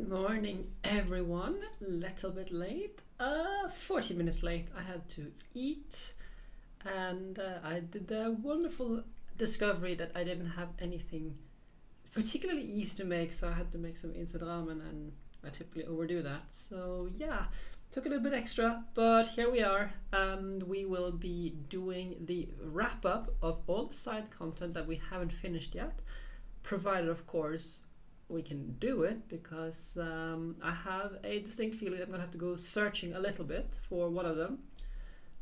morning, everyone. Little bit late. 40 minutes late. I had to eat, and I did the wonderful discovery that I didn't have anything particularly easy to make, so I had to make some instant ramen, and I typically overdo that. So yeah, took a little bit extra, but here we are. We will be doing the wrap up of all the side content that we haven't finished yet, provided, of course, we can do it, because I have a distinct feeling I'm gonna have to go searching a little bit for one of them.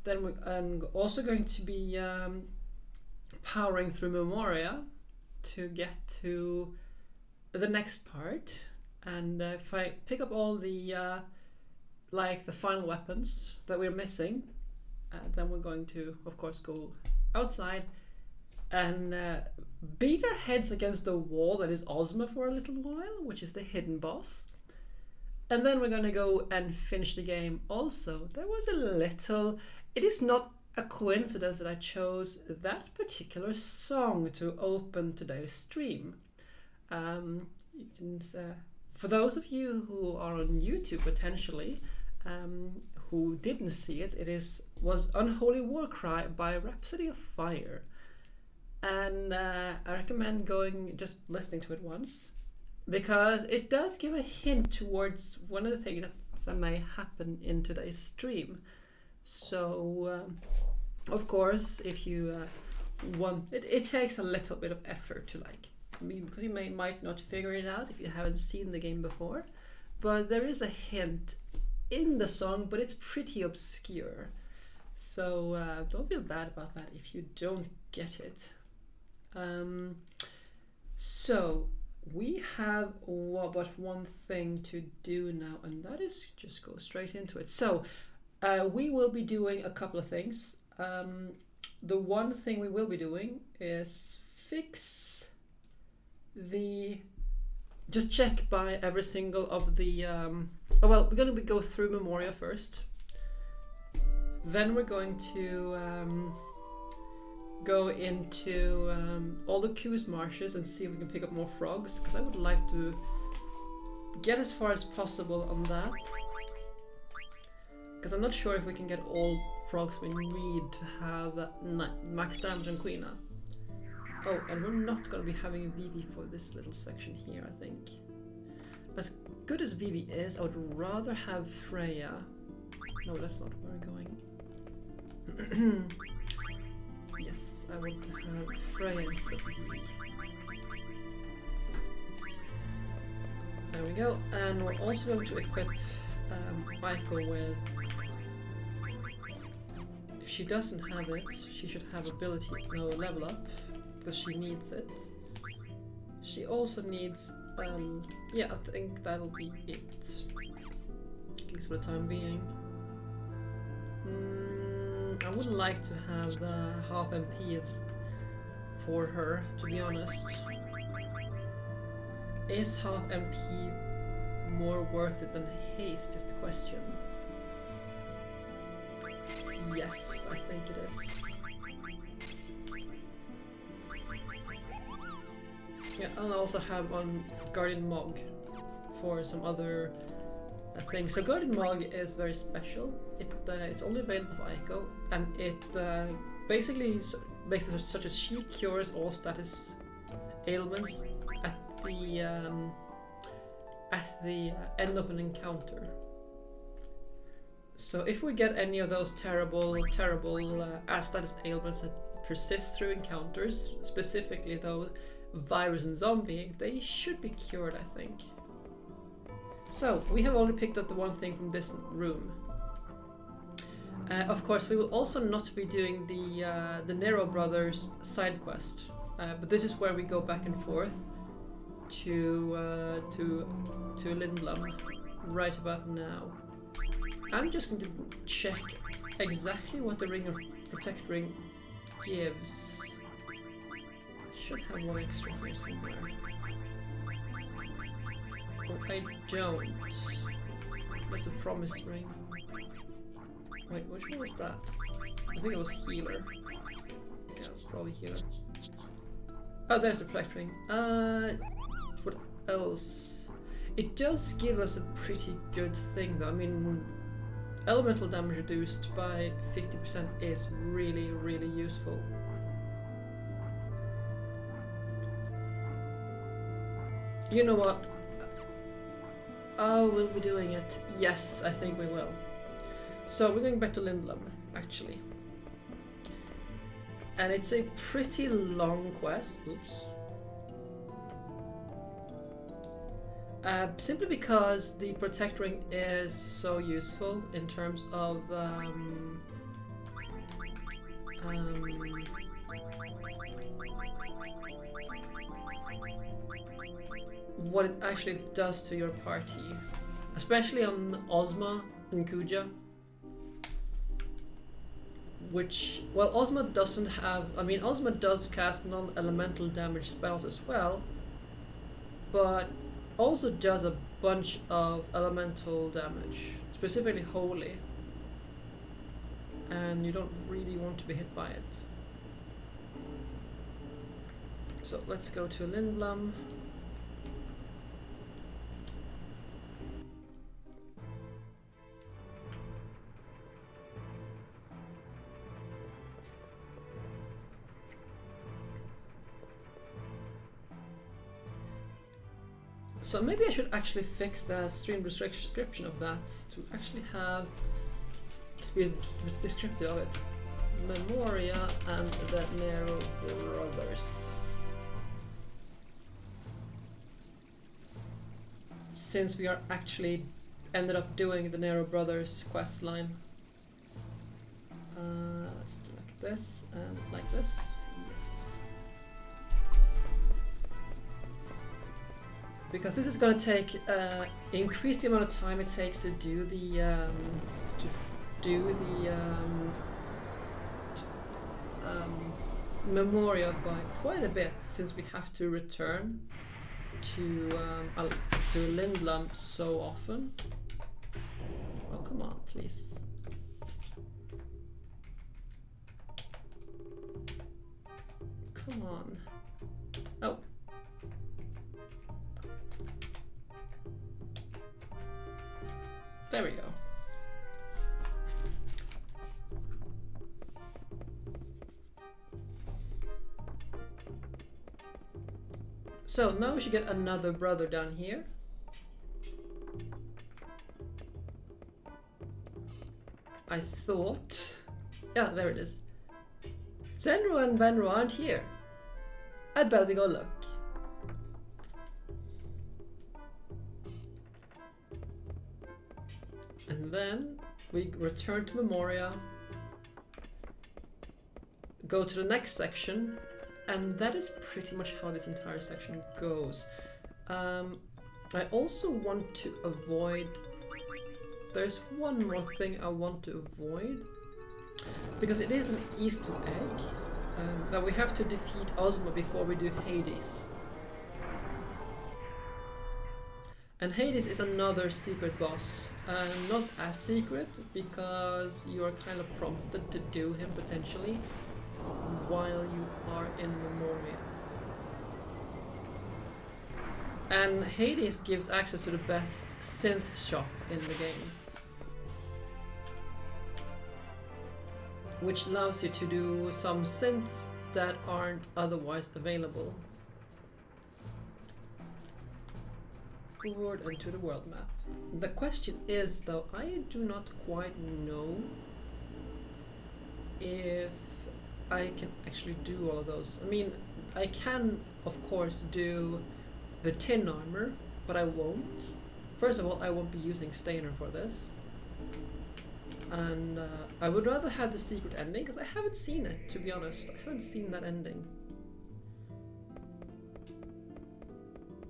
Then I'm also going to be powering through Memoria to get to the next part, and if I pick up all the like the final weapons that we're missing, then we're going to, of course, go outside and beat our heads against the wall that is Ozma for a little while, which is the hidden boss. And then we're gonna go and finish the game. Also, there was a little, it is not a coincidence that I chose that particular song to open today's stream. You can, for those of you who are on YouTube potentially, who didn't see it, was Unholy War Cry by Rhapsody of Fire. And I recommend just listening to it once, because it does give a hint towards one of the things that may happen in today's stream. So of course, if you want, it takes a little bit of effort to because you might not figure it out if you haven't seen the game before, but there is a hint in the song, but it's pretty obscure, so don't feel bad about that if you don't get it. So we have but one thing to do now, and that is just go straight into it. So we will be doing a couple of things. The one thing we will be doing is just check by every single of the we're going to go through Memoria first, then we're going to go into all the Ku's marshes and see if we can pick up more frogs, because I would like to get as far as possible on that, because I'm not sure if we can get all frogs we need to have max damage on Quina. Oh, and we're not going to be having Vivi for this little section here, I think. As good as Vivi is, I would rather have Freya. No, that's not where we're going. Yes, I would have Freya instead of Vivi. There we go, and we're also going to equip Aiko with... If she doesn't have it, she should have ability, level up, because she needs it. She also needs, yeah, I think that'll be it, at least for the time being. I would like to have half MP for her, to be honest. Is half MP more worth it than haste is the question. Yes, I think it is. Yeah, I'll also have on Guardian Mog for some other things. So Guardian Mog is very special. It's only available for Aiko, and it basically makes it such as she cures all status ailments at the end of an encounter. So if we get any of those terrible status ailments that persist through encounters, specifically those virus and zombie, they should be cured, I think. So we have already picked up the one thing from this room. Of course, we will also not be doing the Nero Brothers side quest, but this is where we go back and forth to Lindblom right about now. I'm just going to check exactly what the Ring of Protect Ring gives. Should have one extra here somewhere. Or I don't. That's a promise ring. Wait, which one was that? I think it was healer. Yeah, it was probably healer. Oh, there's the Protect Ring. What else? It does give us a pretty good thing though. I mean, elemental damage reduced by 50% is really, really useful. You know what? Oh, we'll be doing it. Yes, I think we will. So we're going back to Lindblom, actually. And it's a pretty long quest. Oops. Simply because the protect ring is so useful in terms of what it actually does to your party, especially on Ozma and Kuja. Which, well, Ozma doesn't have. I mean, Ozma does cast non-elemental damage spells as well, but also does a bunch of elemental damage, specifically holy, and you don't really want to be hit by it. So let's go to Lindblom. So maybe I should actually fix the stream description of that to actually have speed descriptive of it. Memoria and the Nero Brothers. Since we are actually ended up doing the Nero Brothers quest line. Let's do like this and like this. Because this is going to take increase the amount of time it takes to do the Memoria by quite a bit, since we have to return to Lindblom so often. Oh, come on, please. Come on. Oh. There we go. So now we should get another brother down here. I thought... Yeah, there it is. Zenro and Benro aren't here. I'd better go look. And then we return to Memoria, go to the next section, and that is pretty much how this entire section goes. I also want to avoid... There's one more thing I want to avoid, because it is an Easter egg that we have to defeat Ozma before we do Hades. And Hades is another secret boss, not as secret because you are kind of prompted to do him potentially while you are in Memoria. And Hades gives access to the best synth shop in the game, which allows you to do some synths that aren't otherwise available. Forward and to the world map. The question is, though, I do not quite know if I can actually do all of those. I mean, I can, of course, do the tin armor, but I won't. First of all, I won't be using Stainer for this. And I would rather have the secret ending, because I haven't seen it, to be honest. I haven't seen that ending.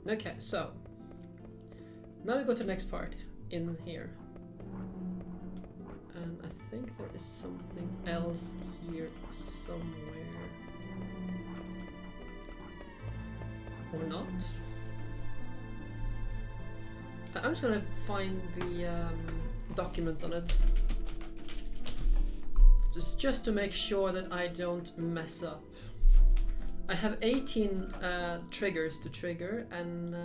Okay, so now we go to the next part in here. And I think there is something else here somewhere. Or not. I'm just gonna find the document on it. Just to make sure that I don't mess up. I have 18 triggers to trigger, and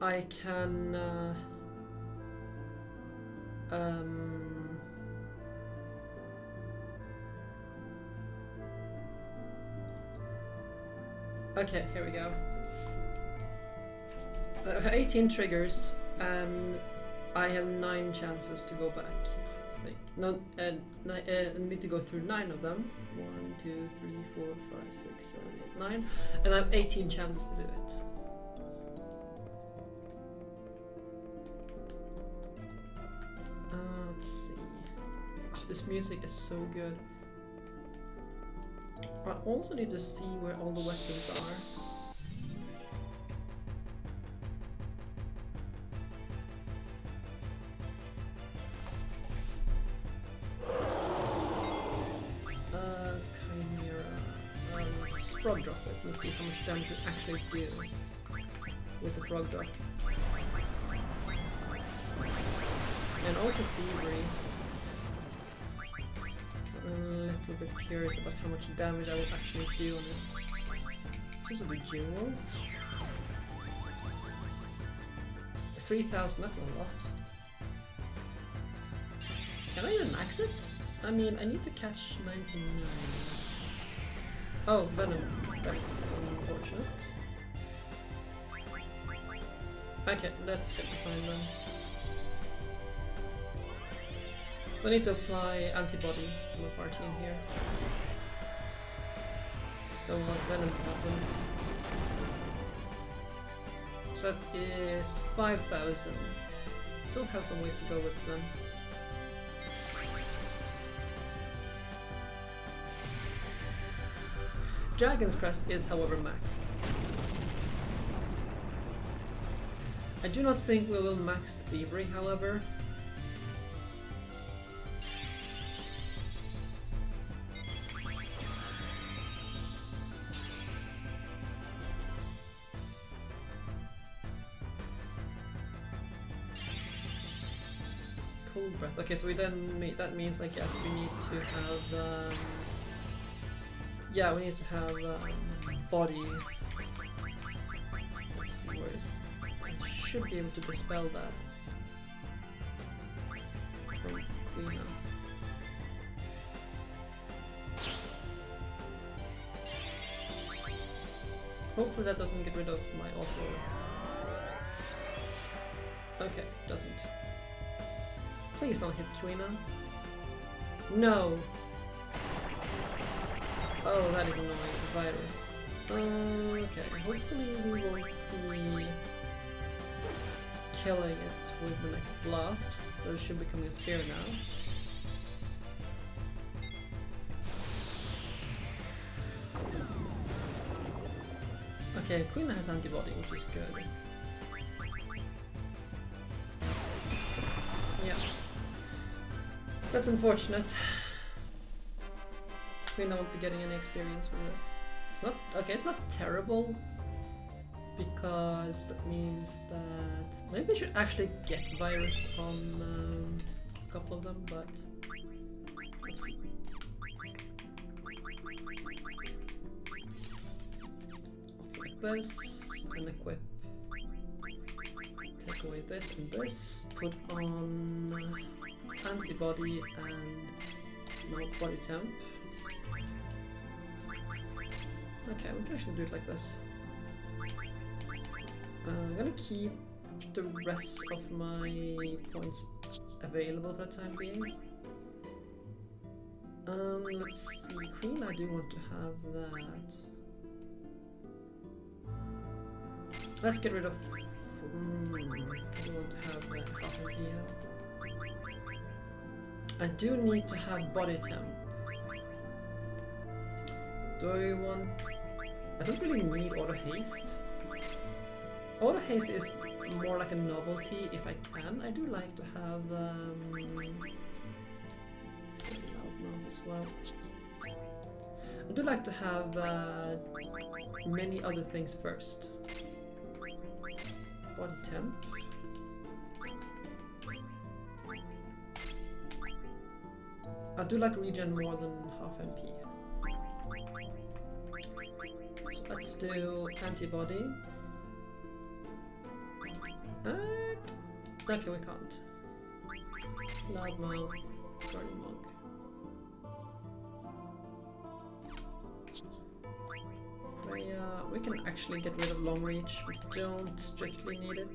I can okay, here we go. I have 18 triggers and I have 9 chances to go back. I think. No, I need to go through 9 of them. 1, 2, 3, 4, 5, 6, 7, 8, 9. And I have 18 chances to do it. Let's see. Oh, this music is so good. I also need to see where all the weapons are. Frog drop it and see how much damage it actually do with the frog drop. And also thievery. I'm a little bit curious about how much damage I will actually do on it. This is a jewel. 3,000, that's not a lot. Can I even max it? I mean, I need to catch 99. Oh, Venom. That's unfortunate. Okay, let's get the fine then. So I need to apply antibody to my party in here. Don't want Venom to happen. So that is 5,000. Still have some ways to go with them. Dragon's Crest is, however, maxed. I do not think we will max Thievery, however. Cold Breath. Okay, so we then that means, I guess, we need to have. Yeah, we need to have body. Let's see where is. I should be able to dispel that from Queen. Hopefully that doesn't get rid of my auto. Okay, doesn't. Please don't hit Quina. No! Oh, that is annoying. The virus. Okay, hopefully we won't be killing it with the next blast. There should be coming a spear now. Okay, Queen has antibody, which is good. Yeah. That's unfortunate. We won't be getting any experience from this. It's not okay. It's not terrible because that means that maybe I should actually get virus on a couple of them, but let's see. Like this and equip. Take away this and this. Put on antibody and no body temp. Okay, we can actually do it like this. I'm gonna keep the rest of my points available for the time being. Let's see, Queen, I do want to have that. Let's get rid of... I do want to have that copper here. I do need to have body temp. Do I want... I don't really need auto haste. Auto haste is more like a novelty if I can. I do like to have as well. I do like to have many other things first. Body temp. I do like regen more than half MP. So let's do antibody. Okay, we can't. Loudmouth, Burning Monk. We can actually get rid of long reach. We don't strictly need it.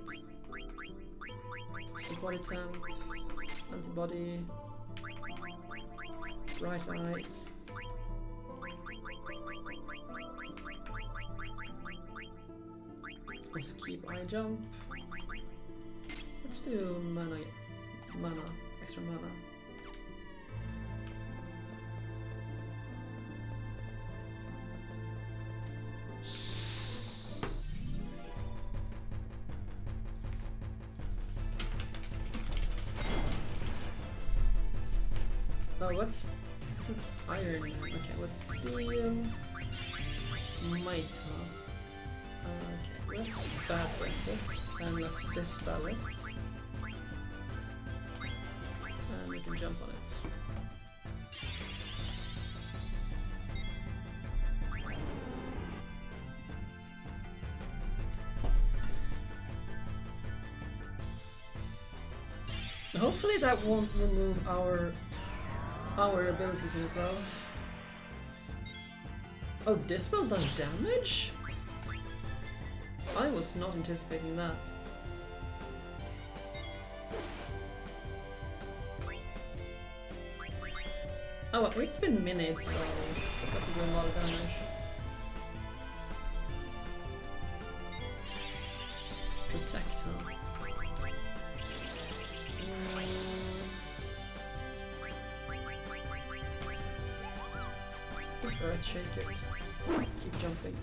So body temp, antibody, right eyes. Let's keep eye jump. Let's do mana, extra mana. Oh, what's iron? Okay, what's steel? Might, huh? Okay, let's bad break it and let's dispel it. And we can jump on it. Hopefully that won't remove our abilities as well. Oh, Dispel does damage? I was not anticipating that. Oh well, it's been minutes, so it doesn't do a lot of damage. Protect, huh? Let's earth shake it. Keep jumping.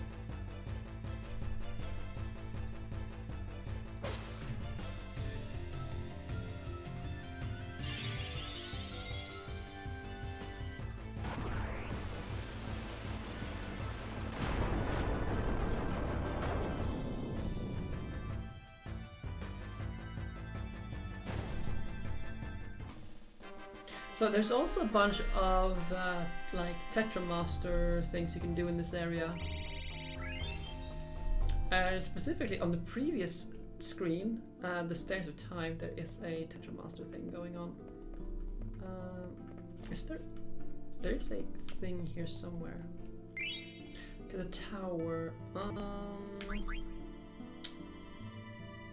So there's also a bunch of like Tetramaster things you can do in this area. Specifically on the previous screen, the Stairs of Time, there is a Tetramaster thing going on. Is there? There is a thing here somewhere. Okay, the tower.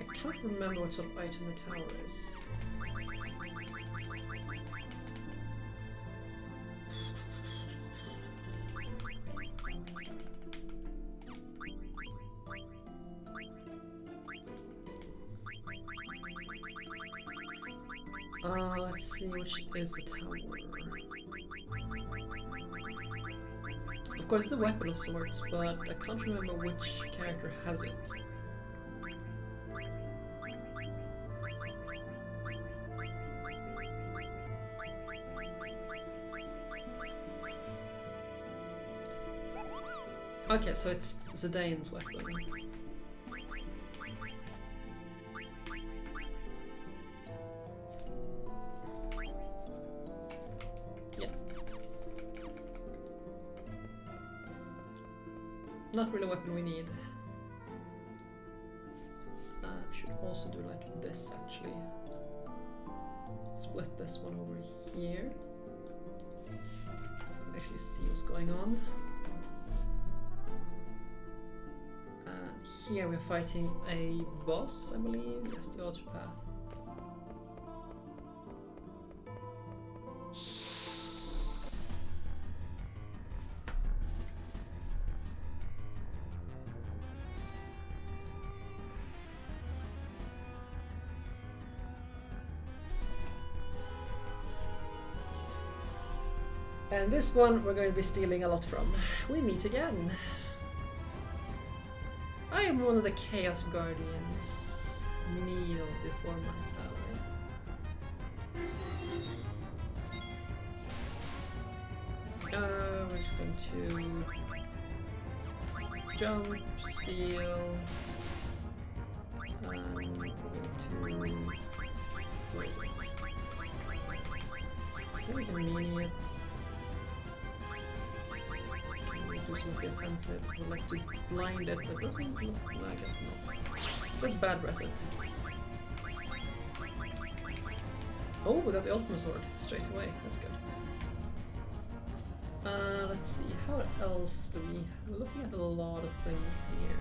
I can't remember what sort of item the tower is. Let's see which is the tower. Of course, it's a weapon of sorts, but I can't remember which character has it. Okay, so it's Zidane's weapon. Not really a weapon we need. Should also do like this actually. Split this one over here. Actually see what's going on. Here we're fighting a boss, I believe. Yes, the Ultrapath. And this one we're going to be stealing a lot from. We meet again. I am one of the Chaos Guardians. Kneel before my power. We're just going to jump, steal, and we're going to... Where is it? Maybe we can mean it. Do something offensive. I would like to blind it, but doesn't look... No, I guess not. Let's bad breath it. Oh, we got the ultimate sword straight away. That's good. Let's see. How else do we? We're looking at a lot of things here.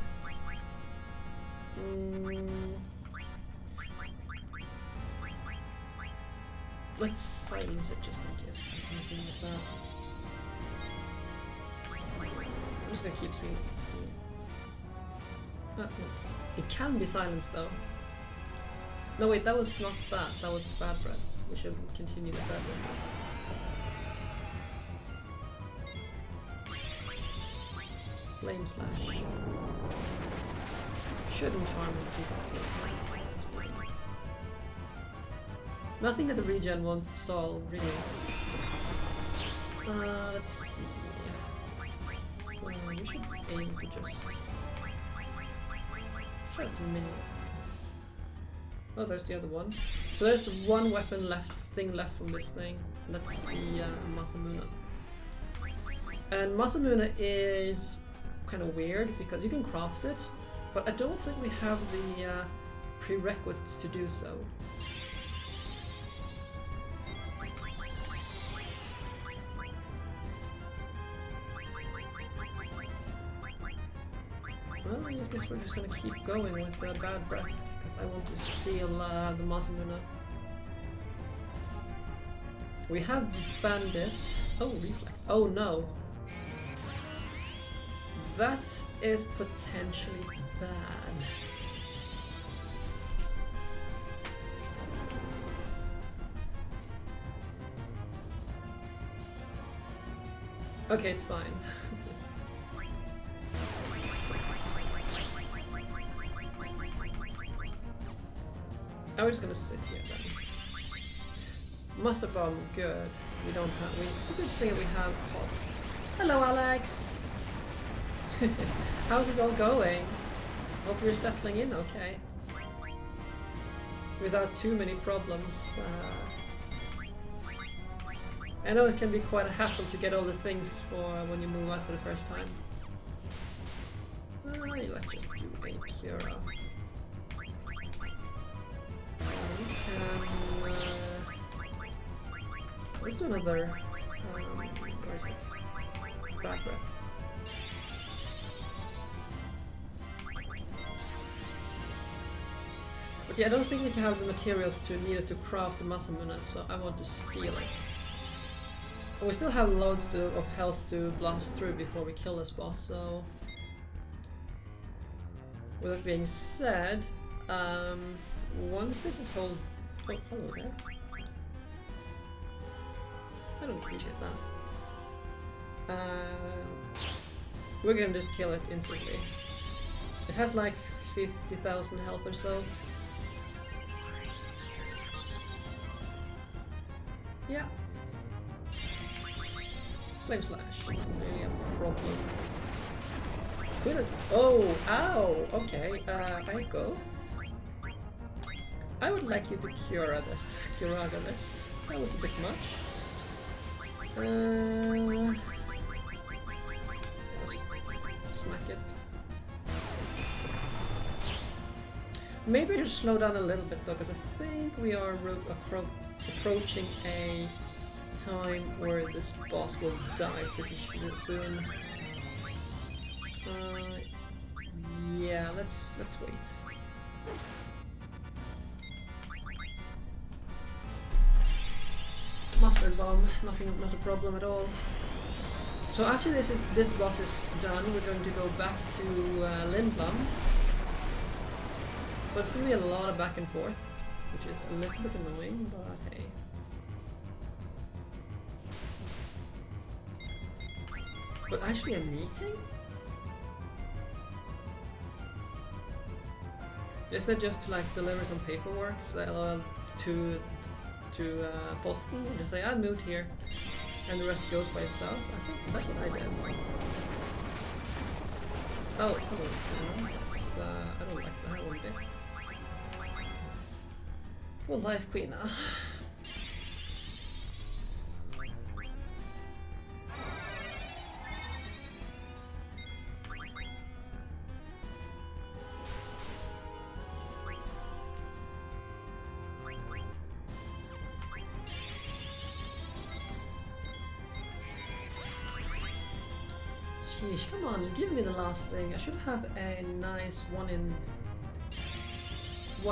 Let's silence it just in case we have anything like that. I'm just gonna keep seeing. No. It can be silenced though. No wait, that was not that. That was bad breath. We should continue the bad breath. Flame slash. Shouldn't harm him too much. Nothing that the regen won't solve, really. Let's see. So we should aim to just try to mini it. Oh, there's the other one. So there's one weapon left from this thing. That's the Masamune. And Masamune is kind of weird because you can craft it, but I don't think we have the prerequisites to do so. Well, I guess we're just gonna keep going with the bad breath because I want to steal the Masamune. We have Bandit. Oh, reflex. Oh no. That is potentially bad. Okay, it's fine. I'm just gonna sit here then. Master bomb, good. We don't have. The good thing we have. Oh. Hello, Alex. How's it all going? Hope you're settling in okay. Without too many problems. I know it can be quite a hassle to get all the things for when you move out for the first time. Let's just do a Cura. Let's do another. Where is it? Bad breath. But yeah, I don't think we can have the materials needed to craft the Masamune, so I want to steal it. And we still have loads of health to blast through before we kill this boss, so... With that being said, once this is all... Oh, hello there. I don't appreciate that. We're gonna just kill it instantly. It has like 50,000 health or so. Yeah. Flame slash. Really a problem. Couldn't. Oh, ow. Okay. Aiko. I would like you to curaga this. That was a bit much. Let's just smack it. Maybe just slow down a little bit though, because I think we are approaching a time where this boss will die pretty soon. Yeah, let's wait. Mustard bomb, not a problem at all. So after this boss is done, we're going to go back to Lindblom. So it's going to be a lot of back and forth, which is a little bit annoying, but hey. But actually a meeting? Is that just to like deliver some paperwork to Boston and just say I moved here and the rest goes by itself? I think that's what I did. Oh, hello. I don't like that one bit. Well, life queen. Sheesh, come on, give me the last thing. I should have a nice 1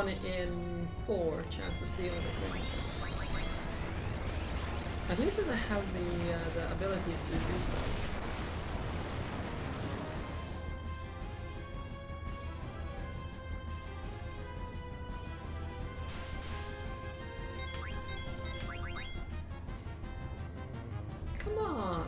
in 4 chance to steal everything. At least I have the abilities to do so. Come on!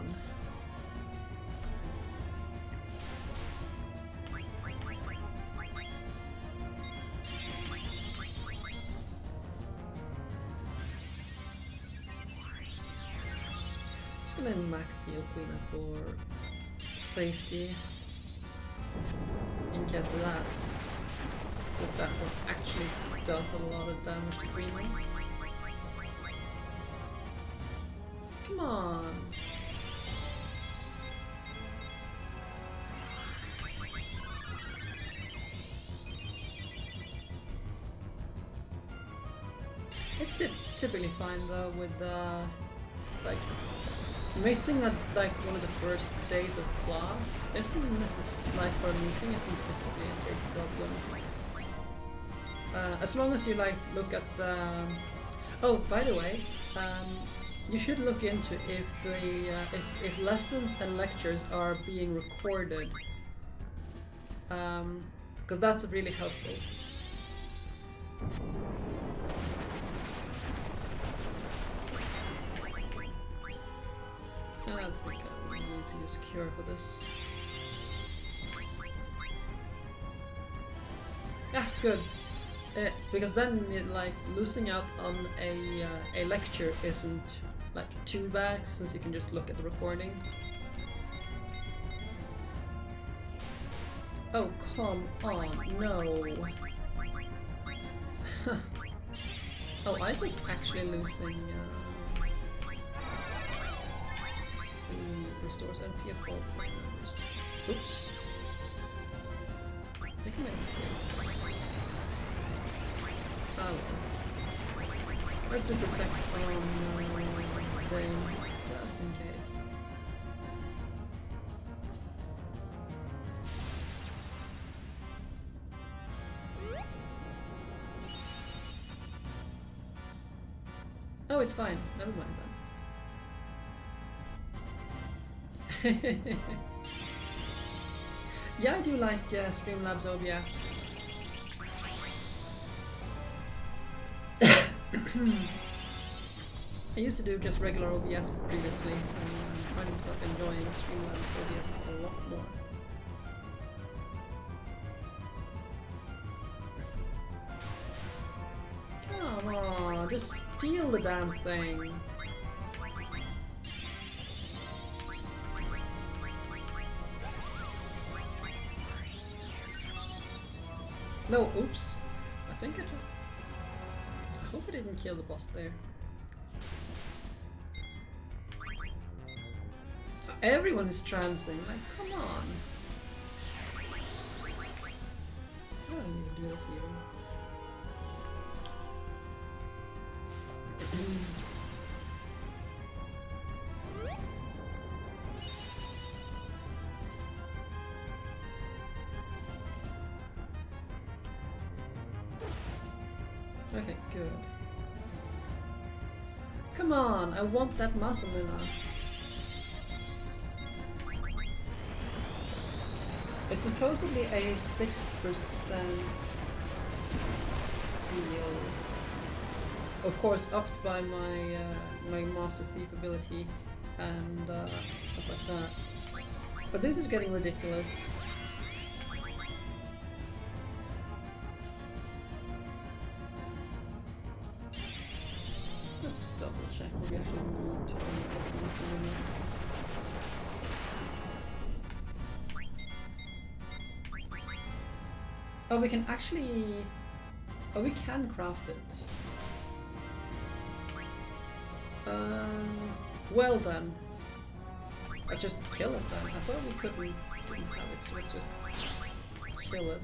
And then max heal Queen for safety in case of that, since that one actually does a lot of damage to Queen. Come on! It's typically fine though with like missing at like one of the first days of class isn't necessarily, like for a meeting, isn't typically a big problem. As long as you like look at the. Oh, by the way, you should look into if the if lessons and lectures are being recorded, because that's really helpful. I think I need to use cure for this. Ah, good. Because then, like, losing out on a lecture isn't like too bad, since you can just look at the recording. Oh, come on, no. Oh, I was actually losing. Restores MP of all members. Oops. I think I made a mistake. Oh well. Let's do protect on today, just in case. Oh, it's fine. Never mind then. Yeah, I do like Streamlabs OBS. I used to do just regular OBS previously, and I find myself enjoying Streamlabs OBS a lot more. Come on, just steal the damn thing. No, oops. I think I hope I didn't kill the boss there. Everyone is trancing, like, come on. I don't need to do this even. Okay, good. Come on, I want that muscle now. It's supposedly a 6% steal. Of course, upped by my my Master Thief ability and stuff like that. But this is getting ridiculous. Double check what we actually need to Oh, we can actually... Oh, we can craft it. Well then. Let's just kill it then. I thought we didn't have it, so let's just kill it.